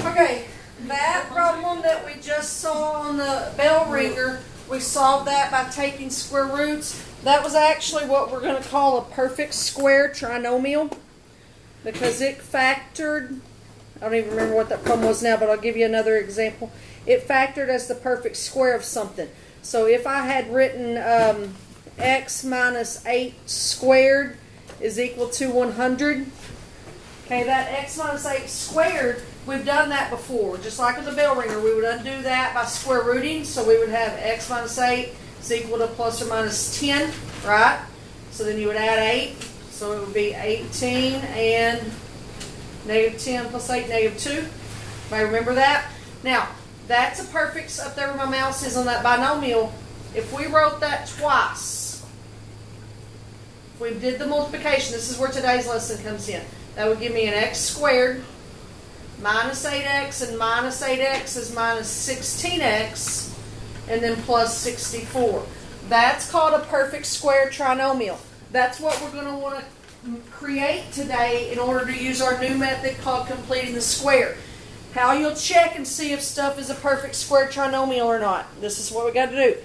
Okay, that problem that we just saw on the bell ringer, we solved that by taking square roots. That was actually what we're going to call a perfect square trinomial because it factored, I don't even remember what that problem was now, but I'll give you another example. It factored as the perfect square of something. So if I had written x minus 8 squared is equal to 100, okay, that x minus 8 squared, we've done that before. Just like with the bell ringer, we would undo that by square rooting. So we would have x minus 8 is equal to plus or minus 10, right? So then you would add 8. So it would be 18 and negative 10 plus 8, negative 2. Everybody remember that? Now, that's a perfect, up there where my mouse is on that binomial. If we wrote that twice, if we did the multiplication, this is where today's lesson comes in. That would give me an x squared minus 8x, and minus 8x is minus 16x, and then plus 64. That's called a perfect square trinomial. That's what we're going to want to create today in order to use our new method called completing the square. How you'll check and see if stuff is a perfect square trinomial or not. This is what we got to do.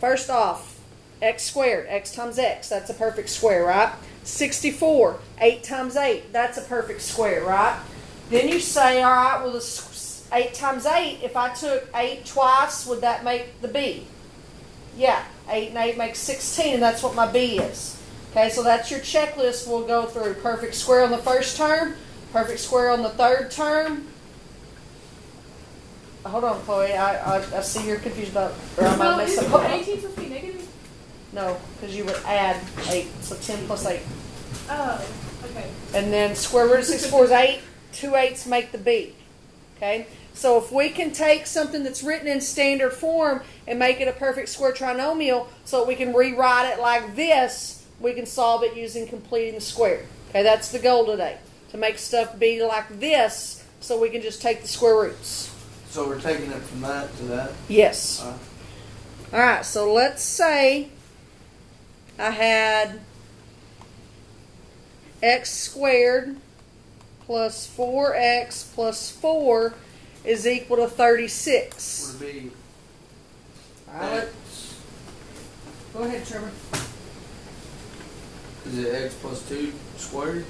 First off, x squared, x times x, that's a perfect square, right? 64, 8 times 8, that's a perfect square, right? Then you say, all right, well, this 8 times 8, if I took 8 twice, would that make the b? Yeah, 8 and 8 makes 16, and that's what my b is. Okay, so that's your checklist we'll go through. Perfect square on the first term, perfect square on the third term. Hold on, Chloe, I see you're confused about, or I might mess up. 18 supposed to be negative? No, because you would add 8, so 10 plus 8. Oh, okay. And then square root of 64 is 8. 2 8s make the b. Okay? So if we can take something that's written in standard form and make it a perfect square trinomial so we can rewrite it like this, we can solve it using completing the square. Okay, that's the goal today. To make stuff be like this so we can just take the square roots. So we're taking it from that to that? Yes. Alright, so let's say I had x squared plus 4x plus 4 is equal to 36. Would it be Alright, go ahead, Trevor. Is it x plus 2 squared?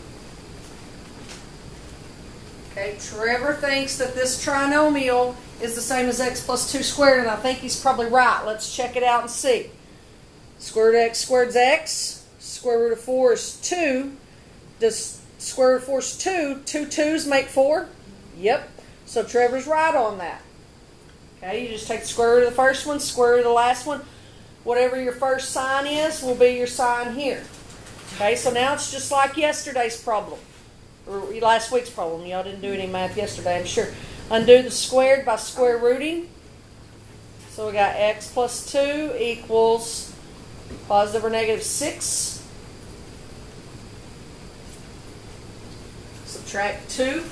Okay, Trevor thinks that this trinomial is the same as x plus 2 squared, and I think he's probably right. Let's check it out and see. Square root of x squared is x. Square root of 4 is 2. Does square root of 4 is 2? 2 2's make 4? Yep. So Trevor's right on that. Okay, you just take the square root of the first one, square root of the last one. Whatever your first sign is will be your sign here. Okay, so now it's just like yesterday's problem. Or last week's problem. Y'all didn't do any math yesterday, I'm sure. Undo the squared by square rooting. So we got x plus 2 equals positive or negative 6. Subtract 2.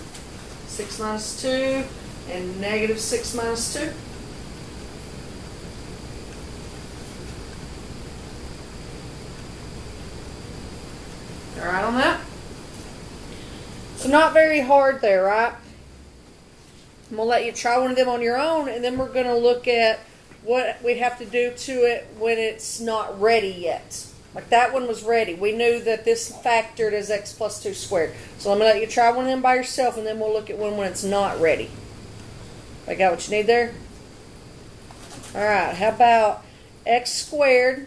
6 minus 2 and negative 6 minus 2. All right on that? So not very hard there, right? I'm going to let you try one of them on your own, and then we're going to look at what we have to do to it when it's not ready yet. Like that one was ready. We knew that this factored as x plus 2 squared. So I'm going to let you try one of them by yourself, and then we'll look at one when it's not ready. I got what you need there? All right, how about x squared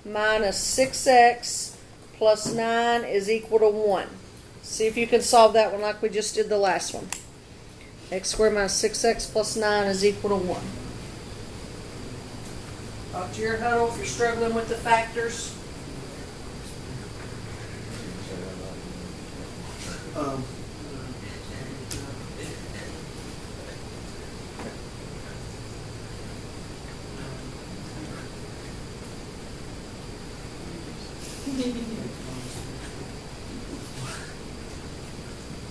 minus 6x plus 9 is equal to 1. See if you can solve that one like we just did the last one. X squared minus 6x plus 9 is equal to 1. Talk to your huddle if you're struggling with the factors.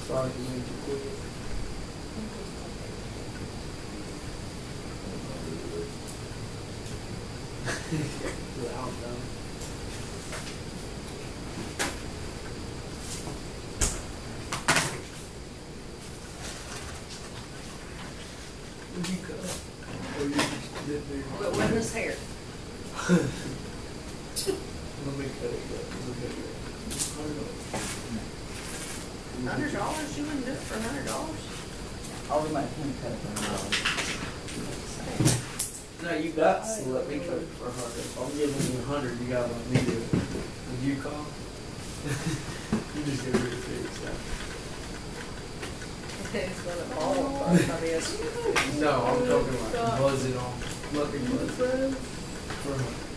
Sorry to make you quit. Let me cut it up. $100? You wouldn't do it for $100? Oh, we might cut it No, you got to let me cut it for 100. If I'm giving you 100, you gotta let me do it. Would you call? You just get rid of it. It's gonna fall apart. No, I'm talking like buzz it off. Let me buzz it. For 100.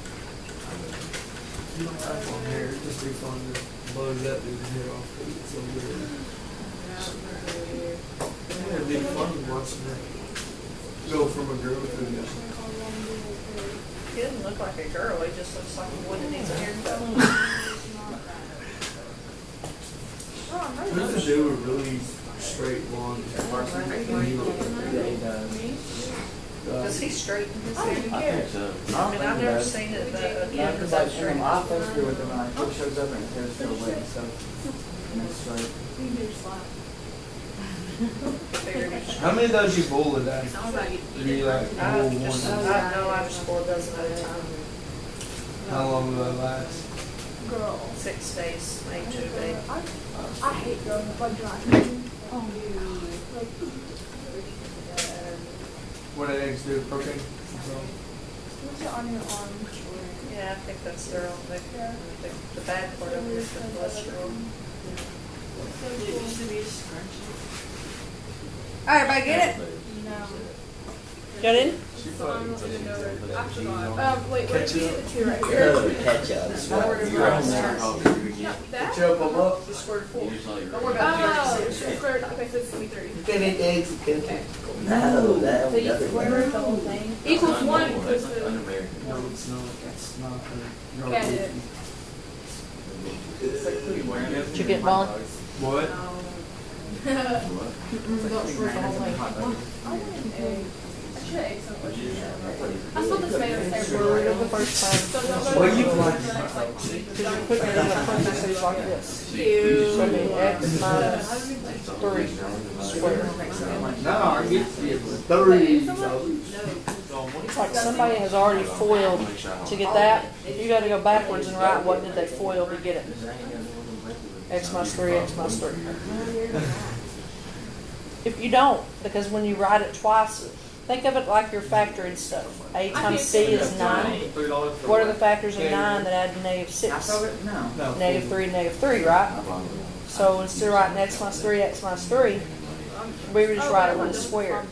You don't have on here. It'd just be fun to buzz that dude's head off. It's so good. Yeah, it'd be fun watching that go from a girl to a guy. He doesn't look like a girl. He just looks like one that needs a haircut. Who's the dude with really straight blonde? Does he straighten his hair? I think so. I mean, I've never seen it, but again, Because that like in straight. the office, do with them, like, it shows up and it goes still wet and stuff. And it's straight. How many of those you boil a day? Do you like boil I one? know I just boiled those at a time. How long will that last? Girl. 6 days, maybe 2 days. I hate girls with like dry. What do eggs do? Protein? What's it on your arm? Yeah, I think that's their own thing. The bad part of it is the cholesterol. All right, everybody get it? No. Got it? Wait, what did we get the two right here? Ketchup. That? Chop them up. The square four. Don't worry Oh, about squared. Okay, so it's gonna be 3. You can eat eggs and ketchup. No, that So you square root the whole thing? Equals 1 equals 2. No, it's not. It's not. Got it. Did you get one? What? Don't square the whole thing. I want an egg. I should have ate some. I spelled the tomatoes there. Square root of the first time. So don't go What to you the like? next, like, Because you're putting it in a parentheses like this. So Ew. it'll be x minus 3 squared. No, I get 30. It's like somebody has already foiled to get that. You got to go backwards and write what did they foil to get it. X minus 3, x minus 3. If you don't, because when you write it twice, think of it like your factoring stuff. A times C is 9. What are the factors of 9 that add to negative 6? No. Negative 3, negative 3, right? So instead of writing x minus 3, we would just write it with a square.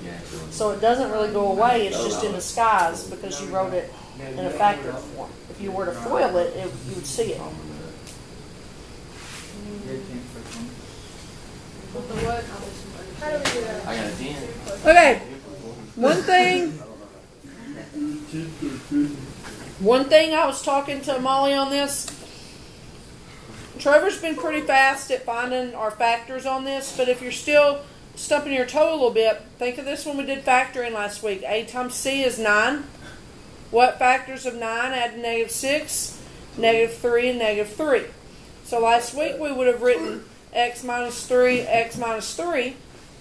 So it doesn't really go away, it's just in disguise because you wrote it in a factor form. If you were to foil it, you would see it. What? How do we do that? I got a 10. Okay, one thing I was talking to Molly on this. Trevor's been pretty fast at finding our factors on this, but if you're still stumping your toe a little bit, think of this when we did factoring last week. A times C is 9. What factors of 9 add to negative 6? Negative 3 and negative 3. So last week we would have written x minus 3,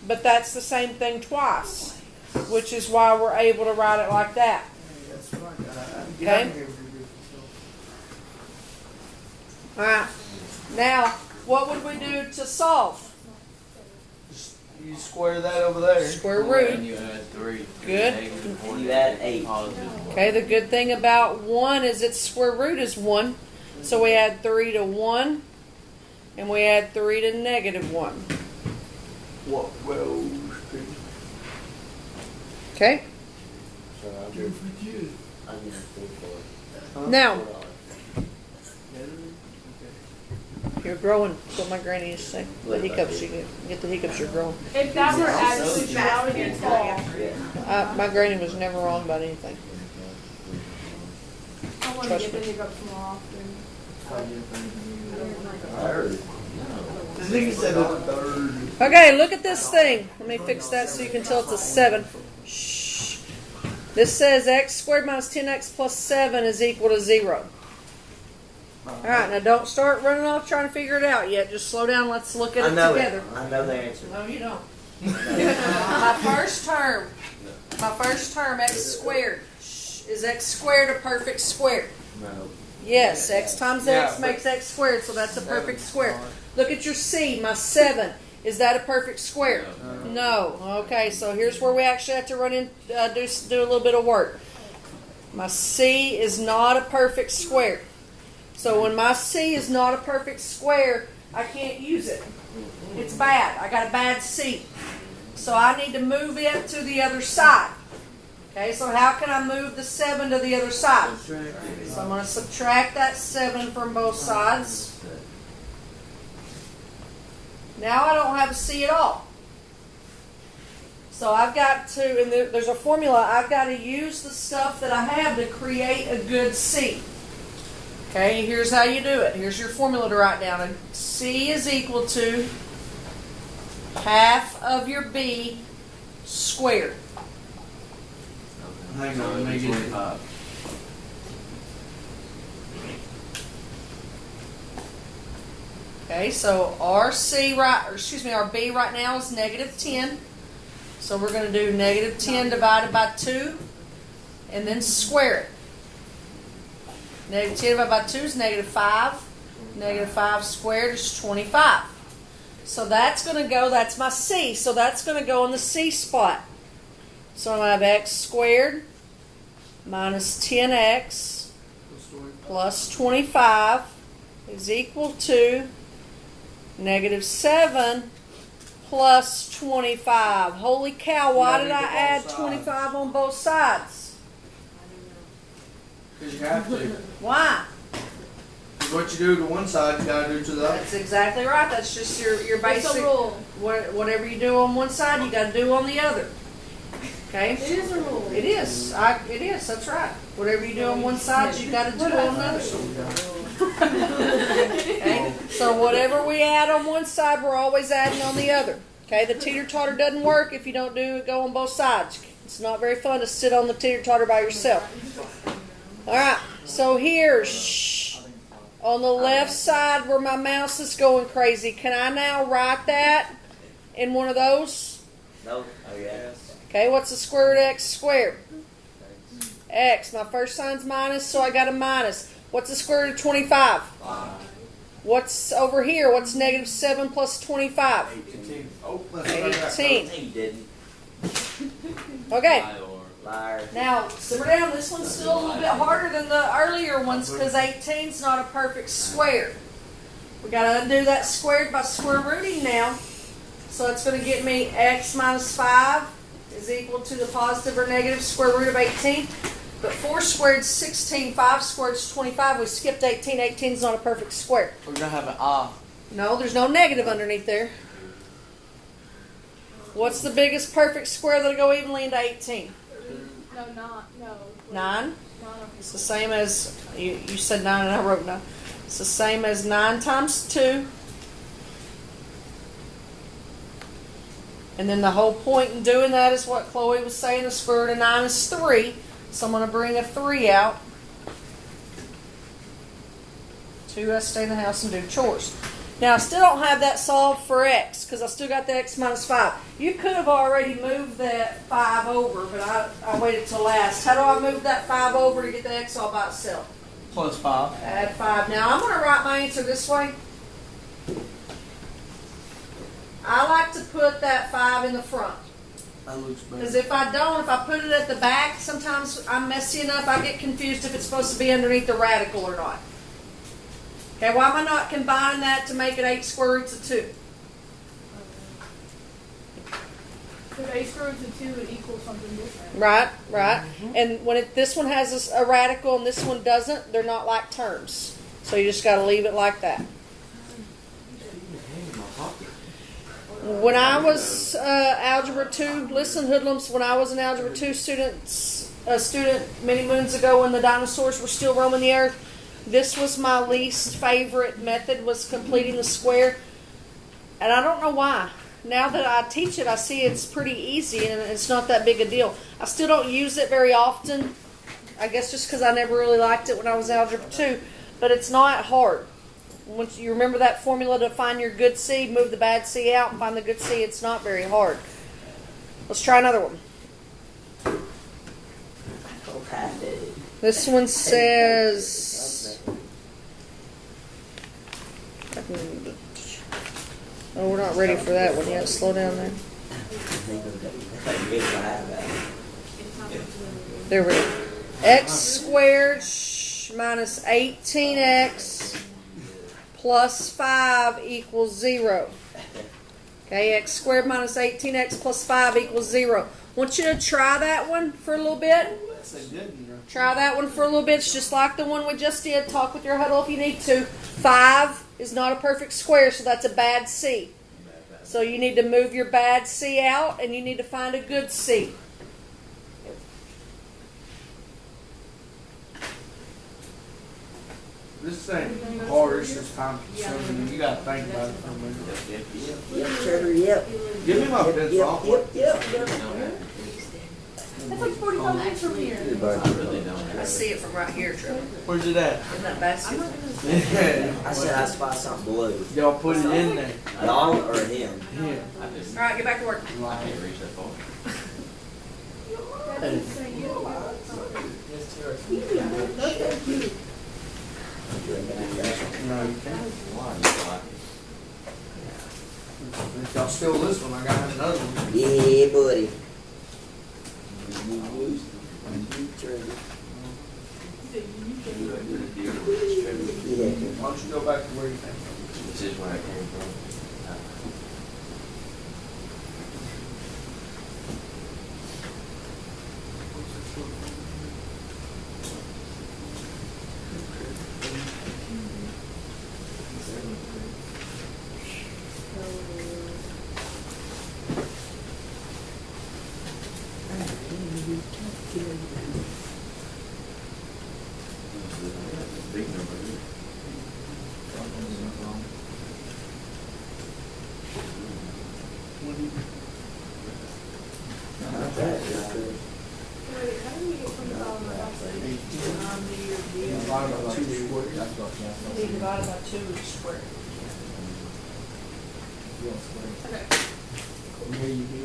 but that's the same thing twice, which is why we're able to write it like that. Okay? Alright. Now, what would we do to solve? You square that over there. Square And root. you add 3. Good. You add 8. Okay, the good thing about 1 is its square root is 1. So we add 3 to 1, and we add 3 to negative 1. What? Well, Okay? good for you. Now, you're growing. That's what my granny used to say. The hiccups, you get the hiccups, you're growing. If that were actually true, I would get tall. My granny was never wrong about anything. I want to Trust get the me. hiccups more often. The nigga said a third. Okay, look at this thing. Let me fix that so you can tell it's a 7. Shh. This says x squared minus 10x plus 7 is equal to 0. Alright, now don't start running off trying to figure it out yet. Just slow down. Let's look at it together. I know the answer. No, you don't. My first term, x squared. Is x squared a perfect square? No. Yes, x times x Yeah, makes x squared, so that's a perfect square. Look at your C, my 7. Is that a perfect square? No. Okay, so here's where we actually have to run in, do a little bit of work. My C is not a perfect square. So when my C is not a perfect square, I can't use it. It's bad. I got a bad C. So I need to move it to the other side. Okay, so how can I move the 7 to the other side? So I'm going to subtract that 7 from both sides. Now I don't have a C at all. So I've got to, and there's a formula, I've got to use the stuff that I have to create a good C. Okay, here's how you do it. Here's your formula to write down. A C is equal to half of your B squared. Hang on, let me get it. Okay, so our B right now is negative 10. So we're going to do negative 10 divided by 2 and then square it. Negative 10 divided by 2 is negative 5. Negative 5 squared is 25. So that's going to go, that's my C. So that's going to go in the C spot. So I'm going to have x squared minus 10x plus 25 is equal to negative 7 plus 25. Holy cow, why did I add 25 on both sides? Because you have to. Why? What you do to one side, you gotta do to the other. That's exactly right. That's just your It's basic a rule. Whatever you do on one side, you got to do on the other. Okay? It is a rule. It is. It is. That's right. Whatever you do on one side, you got to do on the other. Okay? So whatever we add on one side, we're always adding on the other. Okay? The teeter-totter doesn't work if you don't go on both sides. It's not very fun to sit on the teeter-totter by yourself. All right. So here, on the left side where my mouse is going crazy, can I now write that in one of those? No. Oh, yes. Okay, what's the square root of x squared? X. My first sign's minus, so I got a minus. What's the square root of 25? 5. What's over here? What's negative 7 plus 25? 18. Oh, let's go back. 18. He didn't. Okay. Liar. Now, simmer down. This one's still a little bit harder than the earlier ones because 18 is not a perfect square. We got to undo that squared by square rooting now. So it's going to get me x minus 5 is equal to the positive or negative square root of 18. But 4 squared is 16, 5 squared is 25. We skipped 18. 18 is not a perfect square. We're gonna have an ah. No, there's no negative underneath there. What's the biggest perfect square that'll go evenly into 18? No. 9? It's the same as, you said 9 and I wrote 9. It's the same as 9 times 2. And then the whole point in doing that is what Chloe was saying, the square root of 9 is 3. So I'm going to bring a 3 out. 2, I stay in the house and do chores. Now, I still don't have that solved for x because I still got the x minus 5. You could have already moved that 5 over, but I waited till last. How do I move that 5 over to get the x all by itself? Plus 5. Add 5. Now, I'm going to write my answer this way. I like to put that 5 in the front. That looks better. Because if I put it at the back, sometimes I'm messy enough, I get confused if it's supposed to be underneath the radical or not. Okay, why am I not combining that to make it 8 square roots of 2? Because a square root of 2 would equal something different. Right. And when this one has a radical and this one doesn't, they're not like terms. So you just got to leave it like that. When I was Algebra 2, listen, hoodlums, when I was an Algebra 2 student many moons ago when the dinosaurs were still roaming the earth, this was my least favorite method, was completing the square. And I don't know why. Now that I teach it, I see it's pretty easy and it's not that big a deal. I still don't use it very often. I guess just because I never really liked it when I was Algebra 2. But it's not hard. Once you remember that formula to find your good C, move the bad C out and find the good C, it's not very hard. Let's try another one. This one says Oh, we're not ready for that one yet. Slow down there. There we go. X squared minus 18x plus 5 equals 0. Okay, x squared minus 18x plus 5 equals 0. I want you to try that one for a little bit. Try that one for a little bit. It's just like the one we just did. Talk with your huddle if you need to. 5 is not a perfect square, so that's a bad C. So you need to move your bad C out, and you need to find a good C. This ain't hard, it's just time consuming. You gotta think about it for a minute. Yep, Trevor, yep. Give me my pencil. Yep. That's like 45 minutes from here. I see it from right here, Trevor. Where's it at? In that basket. I said I spot something blue. Y'all put it in there. Y'all or him? Yeah. All right, get back to work. I can't reach that far. No, you can't. Why? You like it? If y'all steal this one, I gotta have another one. Yeah, buddy. Trevor. Yeah. Why don't you go back to where you came from? This is where I came from. Big number. Be divided by 2 is square. Okay. Yeah, you do.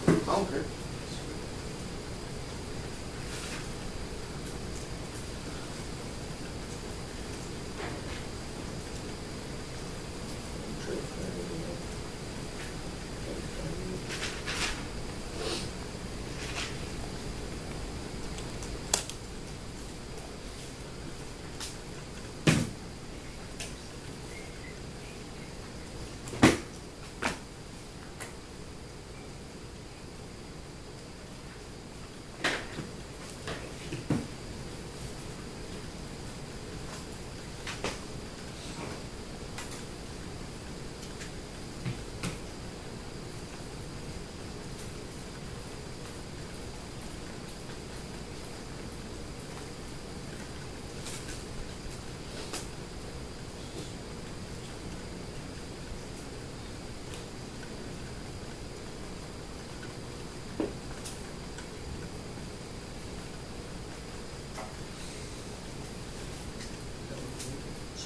I don't care.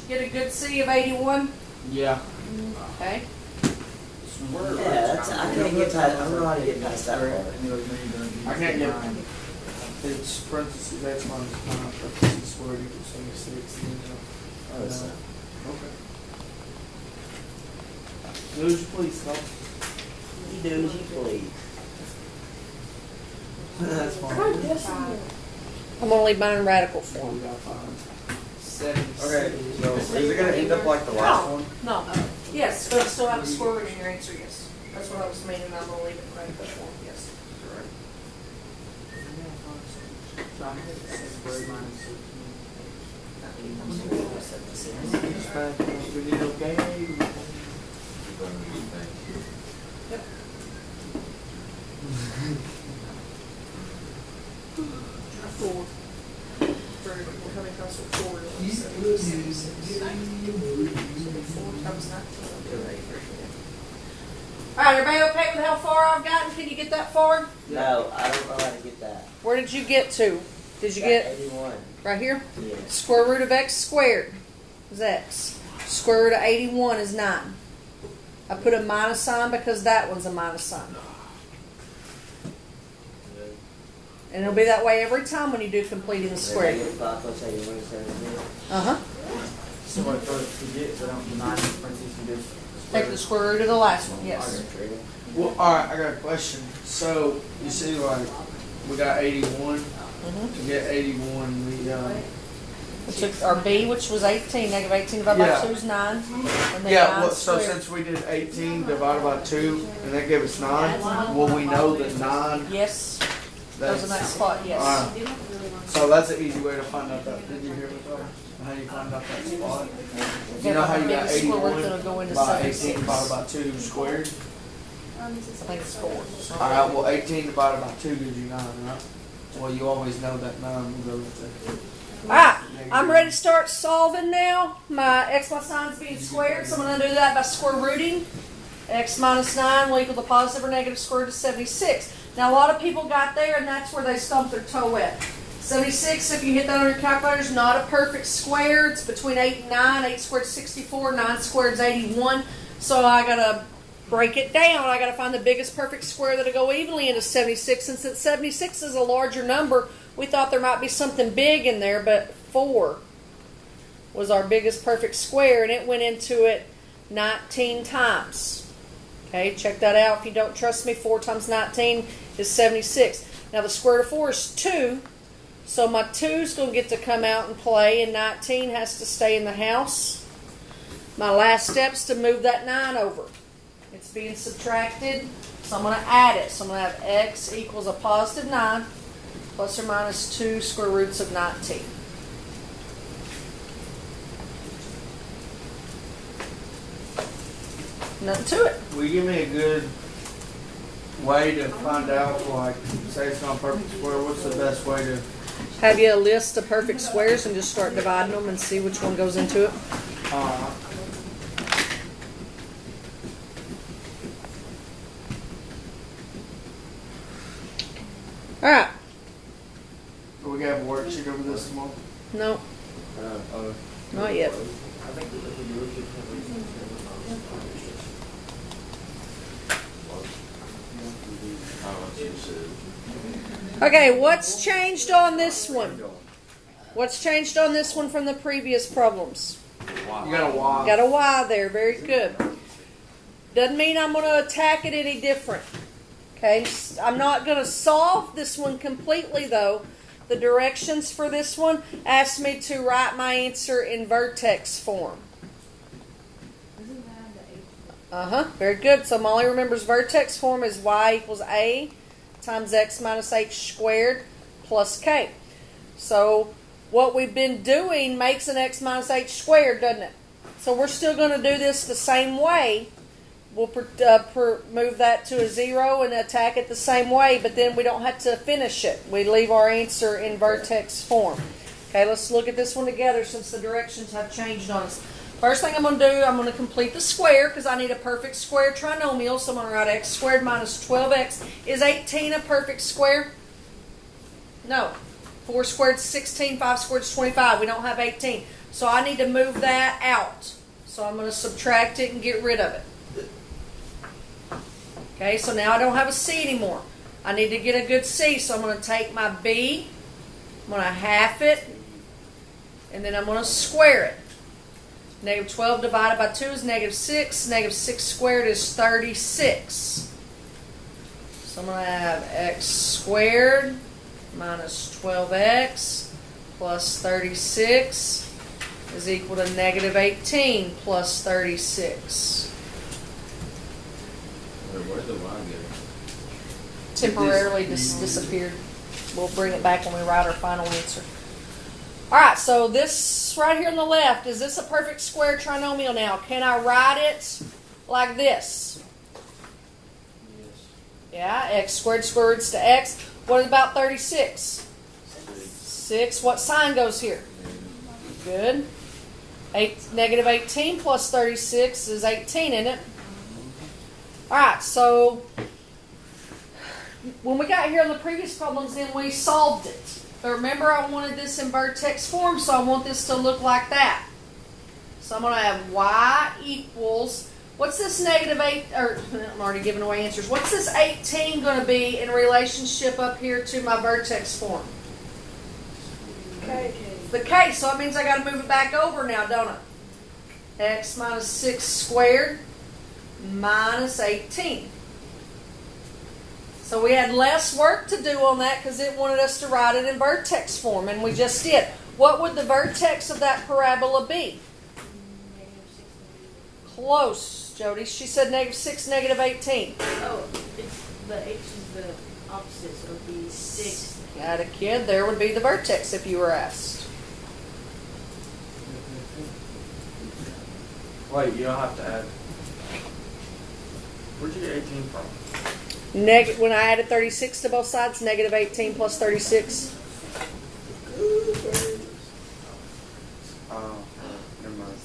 Get a good C of 81? Yeah. Okay. Yeah, that's, I can't get past, I don't know how to get past that part. I can't get it's parentheses, X minus 5, parentheses squared equals 76. Oh, it's not. Okay. Do as you please, Tom. You do as you please. That's fine. I'm going to leave mine in radical form. We got 5. 7. Okay, so is it gonna end up like the last one? No. Yes, but still have a square root in your answer, yes. That's what I was meaning. I'm going to leave it in radical form, yes. We did okay. Yep. Four. We're coming across with 4. 4 times 19. Alright, everybody okay with how far I've gotten? Can you get that far? No, I don't know how to get that. Where did you get to? Did you get 81. right here? Yeah. Square root of x squared is x. Square root of 81 is 9. I put a minus sign because that one's a minus sign. And it'll be that way every time when you do completing the square. -5 plus 81 is 17. Uh-huh. So what, forget, so don't deny the parentheses, you just. Take the square root of the last one, yes. Well, alright, I got a question. So, you see, like, we got 81. Mhm. To get 81, We took our b, which was 18, negative 18 divided Yeah. by 2 is 9. And then yeah, 9 well, so squared. since we did 18 divided by 2, and that gave us 9, well, we know that 9, Yes, goes in that that's, spot, yes. alright. So that's an easy way to find out that. Did you hear me talk? How you find out that spot? You know how you got Biggest square root 81 that'll go into by 76. 18 divided by 2 squared? I think it's 4. Alright, well, 18 divided by 2 gives you 9, right? Well, you always know that 9 will go with the... Alright, I'm ready to start solving now. My x my sign's being squared, so I'm going to do that by square rooting. X minus 9 will equal the positive or negative square root of 76. Now, a lot of people got there, and that's where they stumped their toe at. 76, if you hit that on your calculator, is not a perfect square. It's between 8 and 9. 8 squared is 64, 9 squared is 81. So I got to break it down. I got to find the biggest perfect square that'll go evenly into 76. And since 76 is a larger number, we thought there might be something big in there, but 4 was our biggest perfect square, and it went into it 19 times. Okay, check that out. If you don't trust me, 4 times 19 is 76. Now the square root of 4 is 2, so my 2 is going to get to come out and play, and 19 has to stay in the house. My last step is to move that 9 over. It's being subtracted, so I'm going to add it. So I'm going to have x equals a positive 9 plus or minus 2 square roots of 19. Nothing to it. Will you give me a good way to find out, like, say it's not a perfect square, what's the best way to... Have you a list of perfect squares and just start dividing them and see which one goes into it? Alright. We got a worksheet over this tomorrow? No, not yet. Okay, what's changed on this one? What's changed on this one from the previous problems? You got a Y. Got a Y there, very good. Doesn't mean I'm going to attack it any different. Okay, I'm not going to solve this one completely though. The directions for this one ask me to write my answer in vertex form. Very good. So Molly remembers vertex form is y equals a times x minus h squared plus k. So what we've been doing makes an x minus h squared, doesn't it? So we're still going to do this the same way. We'll move that to a 0 and attack it the same way, but then we don't have to finish it. We leave our answer in vertex form. Okay, let's look at this one together since the directions have changed on us. First thing I'm going to do, I'm going to complete the square because I need a perfect square trinomial. So I'm going to write x squared minus 12x. Is 18 a perfect square? No. 4 squared is 16, 5 squared is 25. We don't have 18. So I need to move that out. So I'm going to subtract it and get rid of it. Okay, so now I don't have a c anymore. I need to get a good c, so I'm going to take my b, I'm going to half it, and then I'm going to square it. Negative 12 divided by 2 is negative 6. Negative 6 squared is 36. So I'm going to have x squared minus 12x plus 36 is equal to negative 18 plus 36. Where'd the Y go? Temporarily disappeared. We'll bring it back when we write our final answer. Alright, so this right here on the left, is this a perfect square trinomial now? Can I write it like this? Yes. Yeah, x squared square roots to x. What about 36? 6. What sign goes here? Good. Negative 18 plus 36 is 18, isn't it? Alright, so when we got here on the previous problems, then we solved it. But remember, I wanted this in vertex form, so I want this to look like that. So I'm going to have y equals, what's this negative 8, or I'm already giving away answers. What's this 18 going to be in relationship up here to my vertex form? K. The k, so that means I got to move it back over now, don't I? x minus 6 squared minus 18. So we had less work to do on that because it wanted us to write it in vertex form, and we just did. What would the vertex of that parabola be? Close, Jody. She said -6, -18. Oh, it's the H is the opposite, so it'd be 6. Got a kid. There would be the vertex if you were asked. Wait, you don't have to add. Where'd you get 18 from? When I added 36 to both sides, -18 plus 36. Oh, never mind.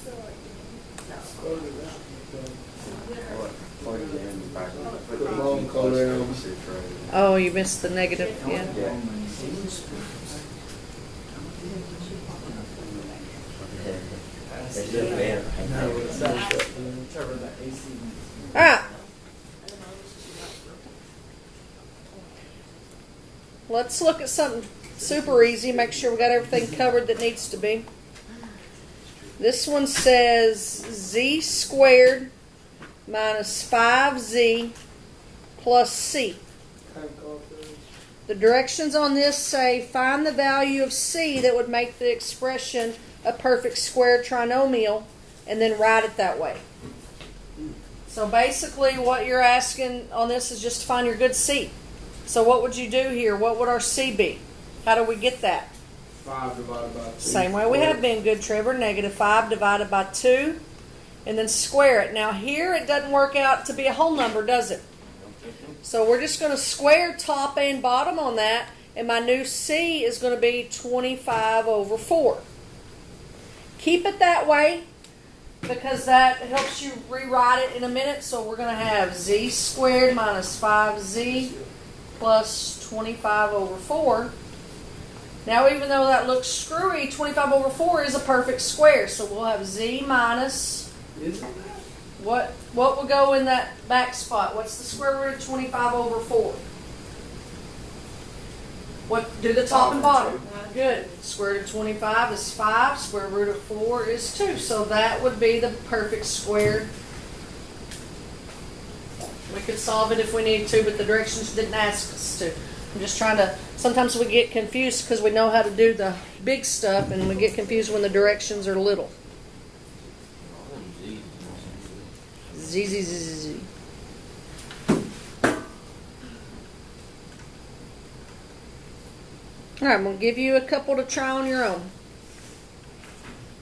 Put the long color in. Oh, you missed the negative. Yeah. That's good, man. No, it's not. Cover the AC. All right. Let's look at something super easy. Make sure we got everything covered that needs to be. This one says z squared minus 5z plus c. The directions on this say find the value of c that would make the expression a perfect square trinomial, and then write it that way. So basically what you're asking on this is just to find your good c. So what would you do here? What would our c be? How do we get that? 5 divided by 2. Same way we have been, good Trevor. -5 divided by 2. And then square it. Now here it doesn't work out to be a whole number, does it? So we're just going to square top and bottom on that. And my new c is going to be 25/4. Keep it that way because that helps you rewrite it in a minute. So we're going to have z squared minus 5z plus 25/4. Now, even though that looks screwy, 25/4 is a perfect square. So we'll have z minus, what will go in that back spot? What's the square root of 25/4? What, do the top and bottom. Good. Square root of 25 is 5. Square root of 4 is 2. So that would be the perfect square. We could solve it if we need to, but the directions didn't ask us to. I'm just trying to, sometimes we get confused because we know how to do the big stuff, and we get confused when the directions are little. Z, Z, Z, Z, Z. All right, I'm going to give you a couple to try on your own.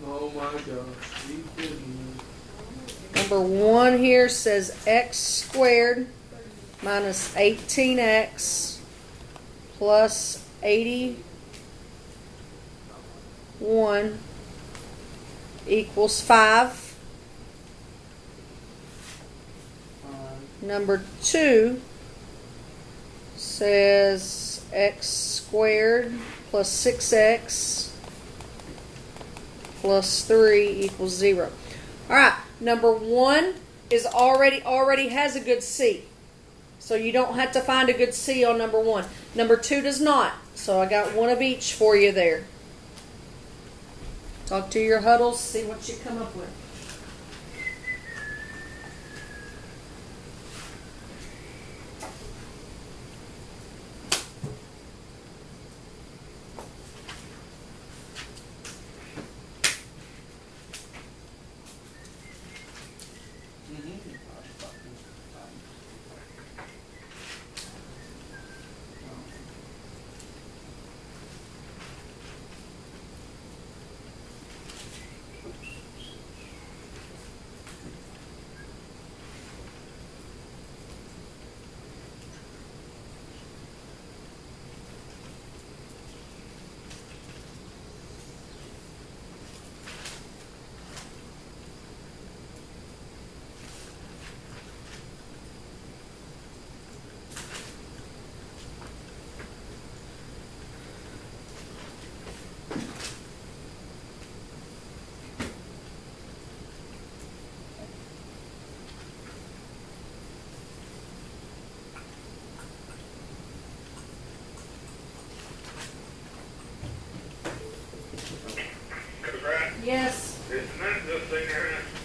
Oh my gosh. You kidding me? Number 1 here says x squared minus 18x plus 81 equals 5. Number 2 says x squared plus 6x plus 3 equals 0. All right, number 1 is already has a good c. So you don't have to find a good c on number 1. Number 2 does not. So I got one of each for you there. Talk to your huddles, see what you come up with.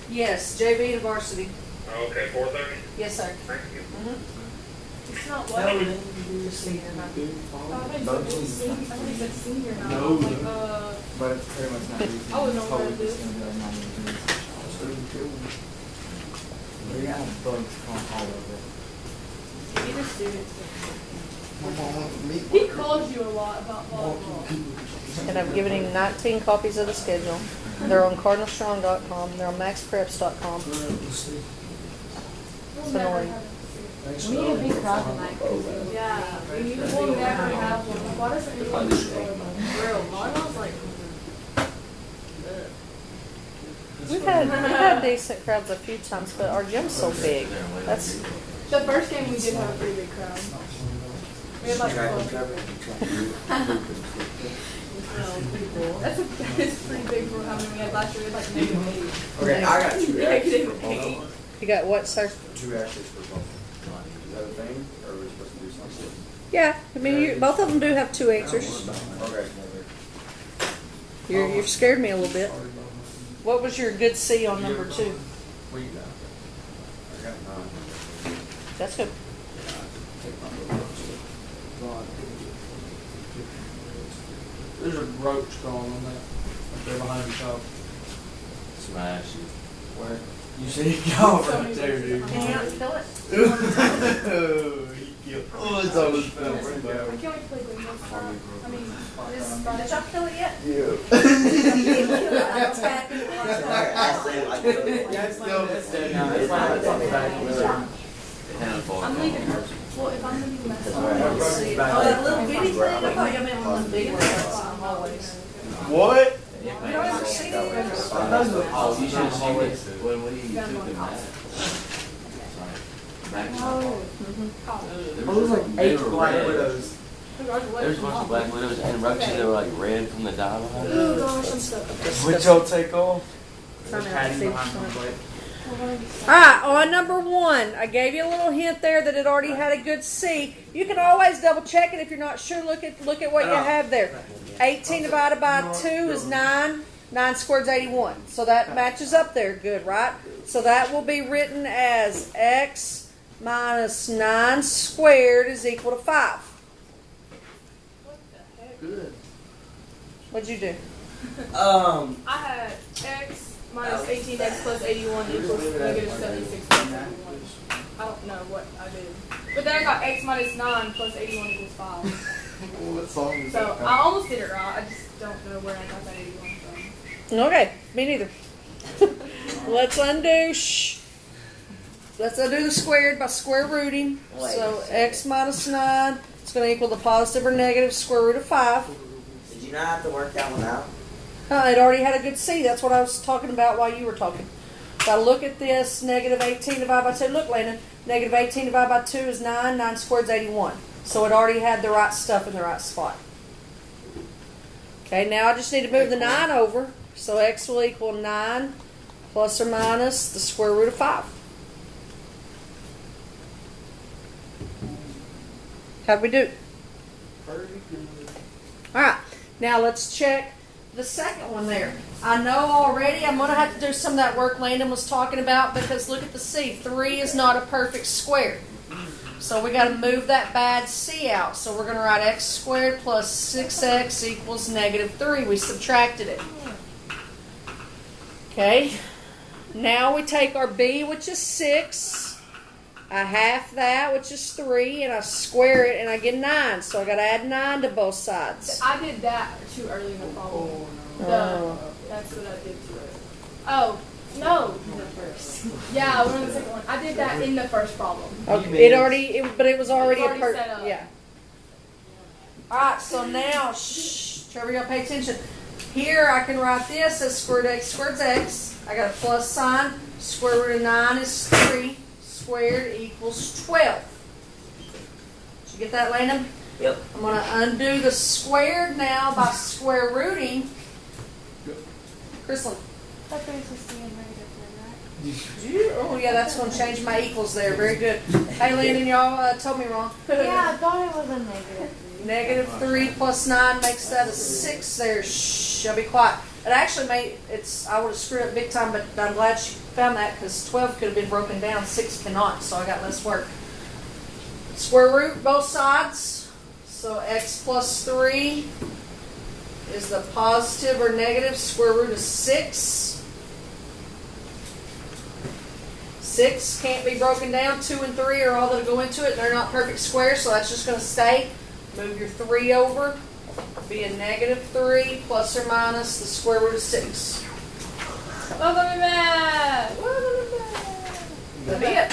Yes, JV to varsity. Okay, 4:30. Yes, sir. Thank you. It's not what? No, I they think do senior it's Both senior. I think it's senior now. No, I'm like, But it's pretty much not easy. I wouldn't know what Totally to do. just gonna be like 90 degrees. We're gonna have bugs crawling all over. either students. He calls you a lot about volleyball. And I've given him 19 copies of the schedule. They're on cardinalstrong.com. They're on maxpreps.com. We'll never annoying. have it. We need a big crowd tonight. Yeah, we will never have one. Why doesn't anyone do volleyball? Real volleyball's like, We've had decent crowds a few times, but our gym's so big. That's The first game we did have a pretty big crowd. We had like 12 That's pretty big for how many we had last year. We had like -8. Okay, I got two X's for -8. both. you got what, sir? 2 X's for both. Is that a thing, or are we supposed to do something? Yeah, I mean, both of them do have 2 answers. Okay. You've scared me a little bit. What was your good C on number 2? What you got? I got 9. That's good. There's a roach crawling on that. Up there behind the top. Smash it. Where? You see it go right there, dude. Can you not kill it? Oh, it's almost fell. I can't wait to play bingo tomorrow. I mean, this Friday. Did y'all kill it yet? Yeah. I'm leaving her. Well, if I'm leaving my son. Oh, that little bitty thing? I thought you meant one of the big ones. I'm always. What? You don't ever see it? Oh, you should have seen this when we took the math. Oh. Well, there's like 8 black widows. There was a bunch of black widows and roaches that were like red from the dye behind them. Oh gosh, I'm stuck. Which y'all take off? Trying to Patty see. behind my plate. Alright, on number 1, I gave you a little hint there that it already had a good C. You can always double check it if you're not sure. Look at what you have there. 18 divided by 2 is 9. 9 squared is 81. So that matches up there good, right? So that will be written as x minus 9 squared is equal to 5. Good. What'd you do? I had x minus 18x plus 81 equals negative 76 plus 81. I don't know what I did. But then I got x minus 9 plus 81 equals 5. What song is So that? I almost did it right. I just don't know where I got that 81 from. Okay, me neither. Let's undo. Let's undo the squared by square rooting. So x minus 9 is going to equal the positive or negative square root of 5. Did you not have to work that one out? It already had a good C. That's what I was talking about while you were talking. If I look at this, negative 18 divided by 2. Look, Landon, negative 18 divided by 2 is 9. 9 squared is 81. So it already had the right stuff in the right spot. Okay, now I just need to move the 9 over. So x will equal 9 plus or minus the square root of 5. How'd we do? Alright, now let's check the second one there. I know already I'm going to have to do some of that work Landon was talking about because look at the C. 3 is not a perfect square. So we got to move that bad C out. So we're going to write x squared plus 6x equals negative 3. We subtracted it. Okay. Now we take our B, which is 6. I half that, which is 3, and I square it, and I get 9. So I got to add 9 to both sides. I did that too early in the problem. That's what I did to it. Oh, no. Yeah, I went on the second one. I did that in the first problem. Okay, but it was already, It was already set up. Yeah. All right, so now, Trevor, you gotta pay attention. Here I can write this as square root of x squared is x. I got a plus sign. Square root of 9 is 3. Squared equals 12. Did you get that, Landon? Yep. I'm going to undo the squared now by square rooting. Chrislyn. That brings us to the Oh, yeah, that's going to change my equals there. Very good. Hey, Landon, y'all told me wrong. yeah, I thought it was a negative. Negative 3 plus 9 makes that a 6 there. Shh, I'll be quiet. It actually I would have screwed up big time, but I'm glad she found that because 12 could have been broken down, 6 cannot, so I got less work. Square root both sides, so x plus 3 is the positive or negative square root of 6. 6 can't be broken down. 2 and 3 are all that go into it. They're not perfect squares, so that's just going to stay. Move your 3 over. Be a negative 3 plus or minus the square root of 6. Welcome to math. That'll be it.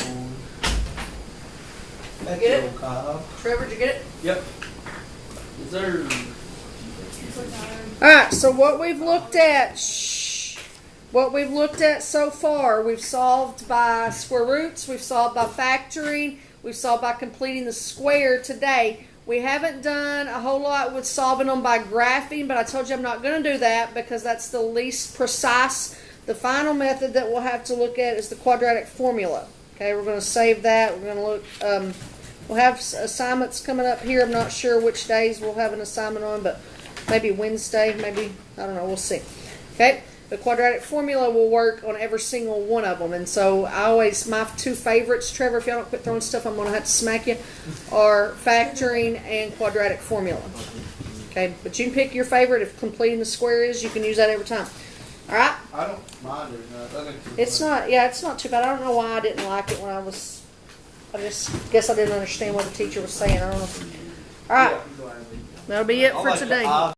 Thank Get you, it? Kyle. Trevor, did you get it? Yep. Yes, sir. Alright, so what we've looked at, what we've looked at so far, we've solved by square roots, we've solved by factoring, we've solved by completing the square today. We haven't done a whole lot with solving them by graphing, but I told you I'm not going to do that because that's the least precise. The final method that we'll have to look at is the quadratic formula. Okay, we're going to save that. We're going to look, we'll have assignments coming up here. I'm not sure which days we'll have an assignment on, but maybe Wednesday, maybe, I don't know, we'll see. Okay, the quadratic formula will work on every single one of them. And so my 2 favorites, Trevor, if y'all don't quit throwing stuff, I'm going to have to smack you, are factoring and quadratic formula. Okay, but you can pick your favorite. If completing the square is, you can use that every time. All right? I don't mind it. No, It's not too bad. I don't know why I didn't like it when I just guess I didn't understand what the teacher was saying. I don't know. All right, that'll be it for today.